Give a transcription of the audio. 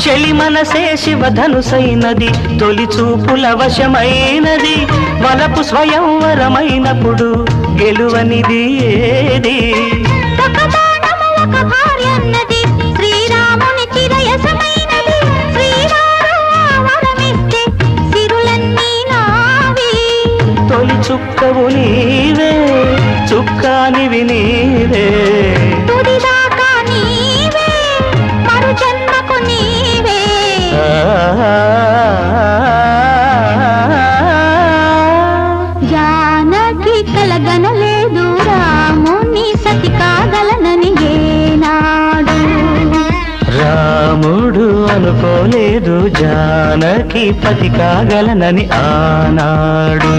చెలి మనసే శివధనుసైనది తొలి చూపుల వశమైనది వలపు స్వయంవరమైనప్పుడు గెలువనిది ఏది ఒక బాణము ఒక భార్యన్నది శ్రీరాముని చిరయసమైనది శ్రీవారు వరమిస్తే సిరులన్నీ నావి తొలి చుక్కవు నీవే చుక్కానివి నీవే తుదిదాకా నీవే మరు జన్మకు నీవే జానకి కలగనలేదు రాముని సతి కాగలనని ఏనాడు రాముడు అనుకోలేదు జానకి పతి కాగలనని ఆనాడు